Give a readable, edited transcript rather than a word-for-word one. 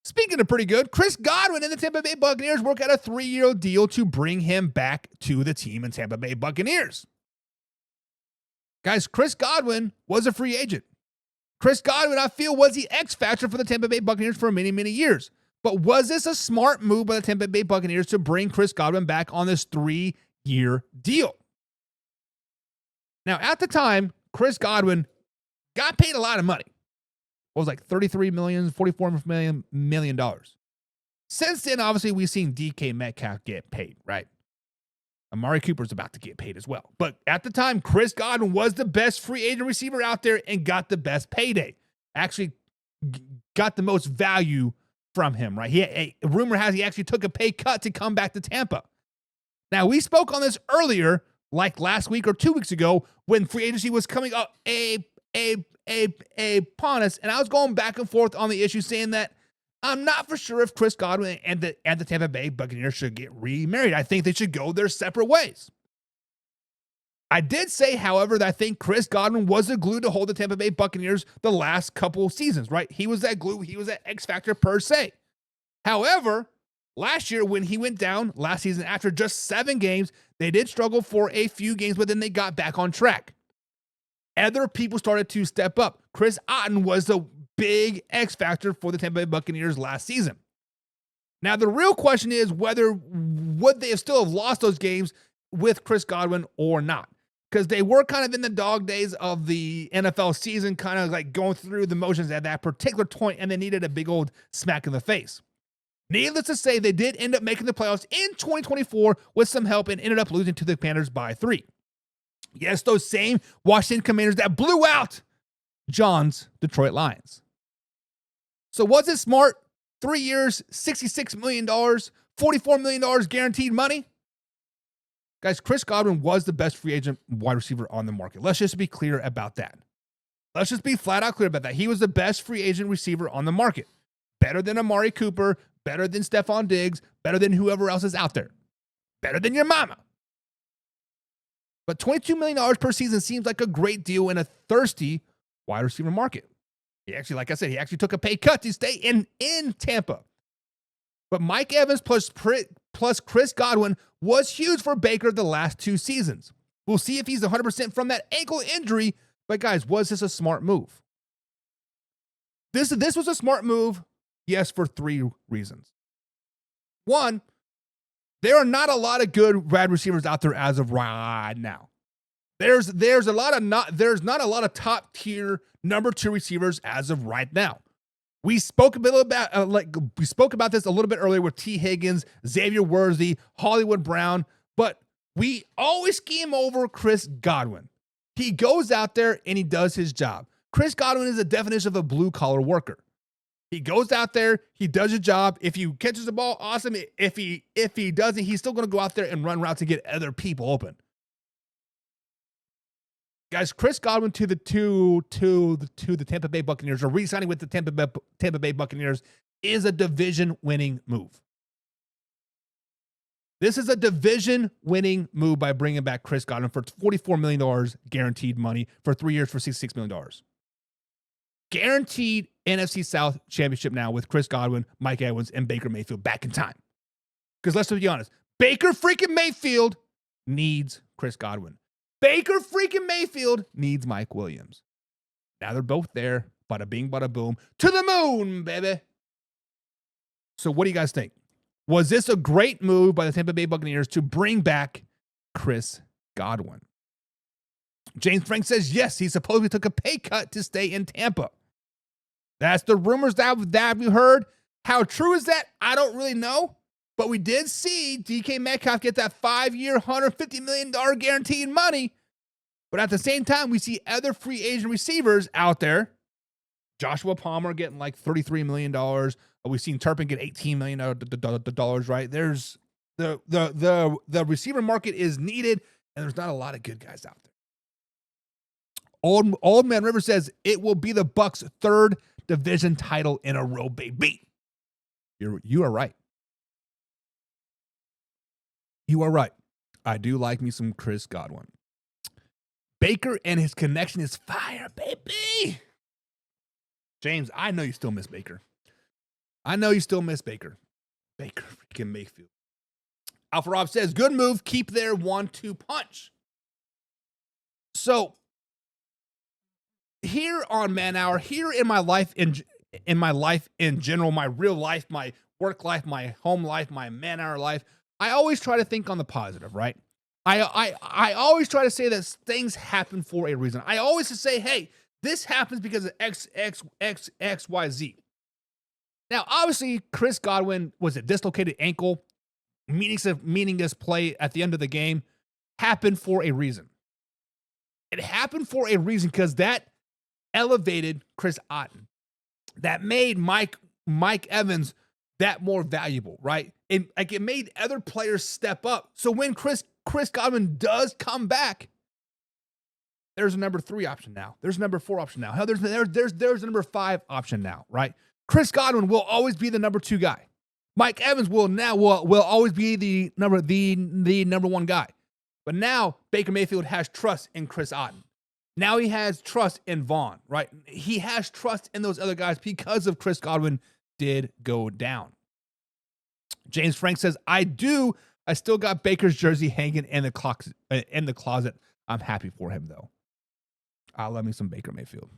Speaking of pretty good, Chris Godwin and the Tampa Bay Buccaneers work out a 3-year deal to bring him back to the team in Tampa Bay Buccaneers. Guys, Chris Godwin was a free agent. Chris Godwin, I feel, was the X factor for the Tampa Bay Buccaneers for many, many years. But was this a smart move by the Tampa Bay Buccaneers to bring Chris Godwin back on this 3-year deal? Now, at the time, Chris Godwin got paid a lot of money. What was like $33 million, $44 million. Since then, obviously, we've seen DK Metcalf get paid, right? Amari Cooper's about to get paid as well. But at the time, Chris Godwin was the best free agent receiver out there and got the best payday. Actually got the most value from him, right? Rumor has he actually took a pay cut to come back to Tampa. Now, we spoke on this earlier, like last week or 2 weeks ago, when free agency was coming up upon us, and I was going back and forth on the issue saying that I'm not for sure if Chris Godwin and the Tampa Bay Buccaneers should get remarried. I think they should go their separate ways. I did say, however, that I think Chris Godwin was the glue to hold the Tampa Bay Buccaneers the last couple of seasons, right? He was that glue. He was that X factor per se. However, last year when he went down last season after just 7 games, they did struggle for a few games, but then they got back on track. Other people started to step up. Chris Otten was the big X factor for the Tampa Bay Buccaneers last season. Now, the real question is whether would they still have lost those games with Chris Godwin or not? Because they were kind of in the dog days of the NFL season, kind of like going through the motions at that particular point, and they needed a big old smack in the face. Needless to say, they did end up making the playoffs in 2024 with some help and ended up losing to the Commanders by 3. Yes, those same Washington Commanders that blew out John's Detroit Lions. So was it smart? 3 years, $66 million, $44 million guaranteed money? Guys, Chris Godwin was the best free agent wide receiver on the market. Let's just be clear about that. Let's just be flat out clear about that. He was the best free agent receiver on the market. Better than Amari Cooper, better than Stephon Diggs, better than whoever else is out there. Better than your mama. But $22 million per season seems like a great deal in a thirsty wide receiver market. He actually, like I said, he actually took a pay cut to stay in Tampa. But Mike Evans plus Chris Godwin was huge for Baker the last 2 seasons. We'll see if he's 100% from that ankle injury. But guys, was this a smart move? This was a smart move, yes, for 3 reasons. 1, there are not a lot of good wide receivers out there as of right now. There's not a lot of top tier number 2 receivers as of right now. We spoke about this a little bit earlier with T. Higgins, Xavier Worthy, Hollywood Brown, but we always skim over Chris Godwin. He goes out there and he does his job. Chris Godwin is the definition of a blue collar worker. He goes out there, he does his job. If he catches the ball, awesome. If he doesn't, he's still going to go out there and run routes to get other people open. Guys, Chris Godwin to the Tampa Bay Buccaneers, or re-signing with the Tampa Bay Buccaneers, is a division-winning move. This is a division-winning move by bringing back Chris Godwin for $44 million guaranteed money for 3 years for $66 million. Guaranteed NFC South championship now with Chris Godwin, Mike Evans, and Baker Mayfield back in time. Because let's be honest, Baker freaking Mayfield needs Chris Godwin. Baker freaking Mayfield needs Mike Williams. Now they're both there. Bada bing, bada boom. To the moon, baby. So what do you guys think? Was this a great move by the Tampa Bay Buccaneers to bring back Chris Godwin? James Frank says yes, he supposedly took a pay cut to stay in Tampa. That's the rumors that we heard. How true is that? I don't really know. But we did see DK Metcalf get that 5-year, $150 million guaranteed money. But at the same time, we see other free agent receivers out there. Joshua Palmer getting like $33 million. We've seen Turpin get $18 million, right? There's the receiver market is needed, and there's not a lot of good guys out there. Old Man River says it will be the Bucs' 3rd division title in a row, baby. You are right. You are right. I do like me some Chris Godwin. Baker and his connection is fire, baby. James, I know you still miss Baker. I know you still miss Baker. Baker freaking Mayfield. Alpha Rob says, good move. Keep their 1-2 punch. So here on Man Hour, here in my life in general, my real life, my work life, my home life, my Man Hour life, I always try to think on the positive, right? I always try to say that things happen for a reason. I always say, hey, this happens because of X, Y, Z. Now, obviously, Chris Godwin was a dislocated ankle, meaningless play at the end of the game, happened for a reason. It happened for a reason because that elevated Chris Otten. That made Mike Evans that more valuable, right? It made other players step up. So when Chris Godwin does come back, there's a number 3 option now. There's a number 4 option now. Hell, there's a number 5 option now, right? Chris Godwin will always be the number 2 guy. Mike Evans will always be the number 1 guy. But now Baker Mayfield has trust in Chris Otten. Now he has trust in Vaughn, right? He has trust in those other guys because of Chris Godwin did go down. James Frank says, I still got Baker's jersey hanging in the closet. I'm happy for him, though. Love me some Baker Mayfield.